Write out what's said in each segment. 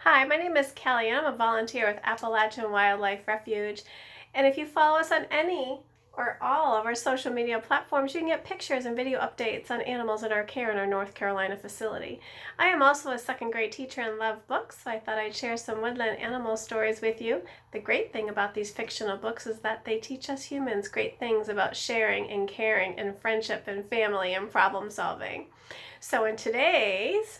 Hi, my name is Kelly and I'm a volunteer with Appalachian Wildlife Refuge. And if you follow us on any or all of our social media platforms, you can get pictures and video updates on animals in our care in our North Carolina facility. I am also a second grade teacher and love books, so I thought I'd share some woodland animal stories with you. The great thing about these fictional books is that they teach us humans great things about sharing and caring and friendship and family and problem solving. So in today's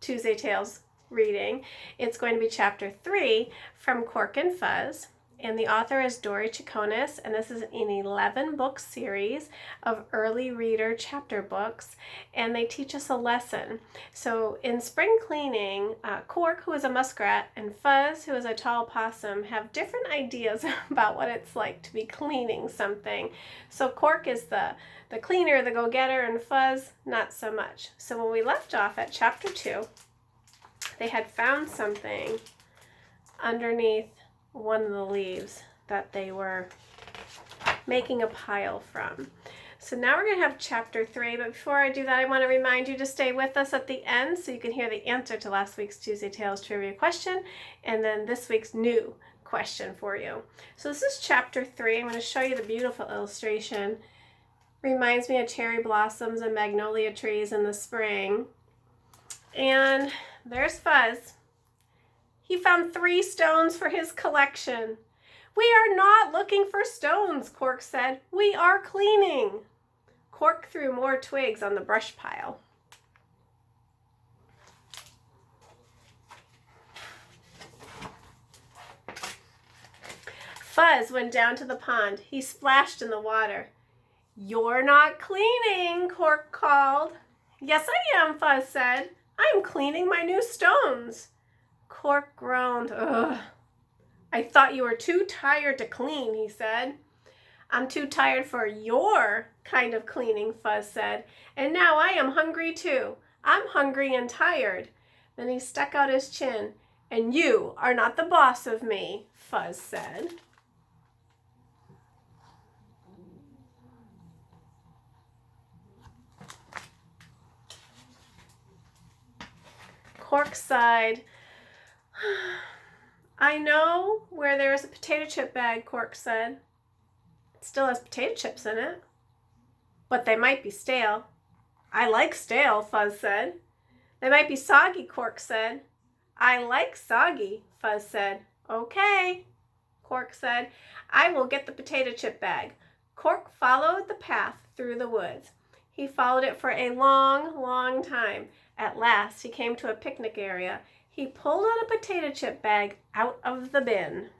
Tuesday Tales reading, it's going to be chapter 3 from Cork and Fuzz, and the author is Dory Chaconis, and this is an 11-book series of early reader chapter books, and they teach us a lesson. So in spring cleaning, Cork, who is a muskrat, and Fuzz, who is a tall possum, have different ideas about what it's like to be cleaning something. So Cork is the cleaner, the go-getter, and Fuzz not so much. So when we left off at chapter 2, they had found something underneath one of the leaves that they were making a pile from. So now we're going to have chapter 3, but before I do that, I want to remind you to stay with us at the end so you can hear the answer to last week's Tuesday Tales trivia question and then this week's new question for you. So this is chapter 3. I'm going to show you the beautiful illustration. Reminds me of cherry blossoms and magnolia trees in the spring. And there's Fuzz. He found 3 stones for his collection. "We are not looking for stones," Cork said. "We are cleaning." Cork threw more twigs on the brush pile. Fuzz went down to the pond. He splashed in the water. "You're not cleaning," Cork called. "Yes, I am," Fuzz said. "I'm cleaning my new stones." Cork groaned. "Ugh. I thought you were too tired to clean," he said. "I'm too tired for your kind of cleaning," Fuzz said. "And now I am hungry too. I'm hungry and tired." Then he stuck out his chin. "And you are not the boss of me," Fuzz said. Cork sighed. "I know where there is a potato chip bag," Cork said. "It still has potato chips in it. But they might be stale." "I like stale," Fuzz said. "They might be soggy," Cork said. "I like soggy," Fuzz said. "Okay," Cork said. "I will get the potato chip bag." Cork followed the path through the woods. He followed it for a long, long time. At last, he came to a picnic area. He pulled out a potato chip bag out of the bin.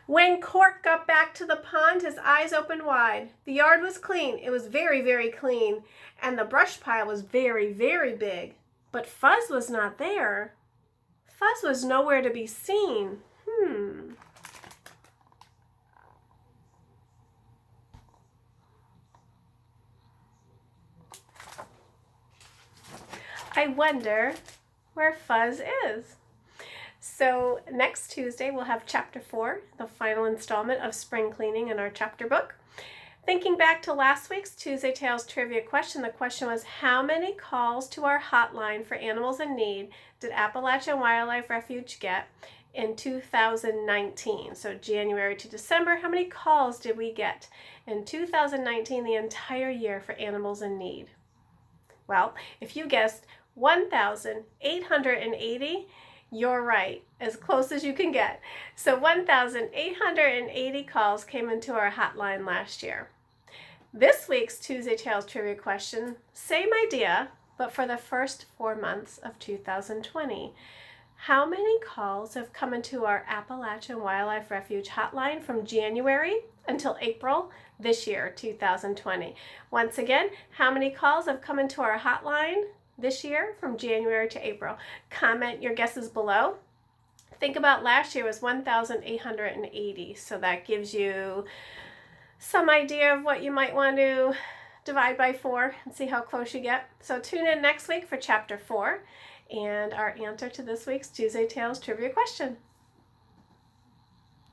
When Cork got back to the pond, his eyes opened wide. The yard was clean. It was very, very clean. And the brush pile was very, very big. But Fuzz was not there. Fuzz was nowhere to be seen. I wonder where Fuzz is. So next Tuesday we'll have chapter 4, the final installment of spring cleaning in our chapter book. Thinking back to last week's Tuesday Tales trivia question, the question was, how many calls to our hotline for animals in need did Appalachian Wildlife Refuge get in 2019? So January to December, how many calls did we get in 2019, the entire year, for animals in need? Well, if you guessed 1,880, you're right, as close as you can get. So 1,880 calls came into our hotline last year. This week's Tuesday Tales trivia question, same idea, but for the first 4 months of 2020. How many calls have come into our Appalachian Wildlife Refuge hotline from January until April this year, 2020? Once again, how many calls have come into our hotline this year from January to April? Comment your guesses below. Think about last year was 1,880, so that gives you some idea of what you might want to divide by 4 and see how close you get. So tune in next week for chapter 4 and our answer to this week's Tuesday Tales trivia question.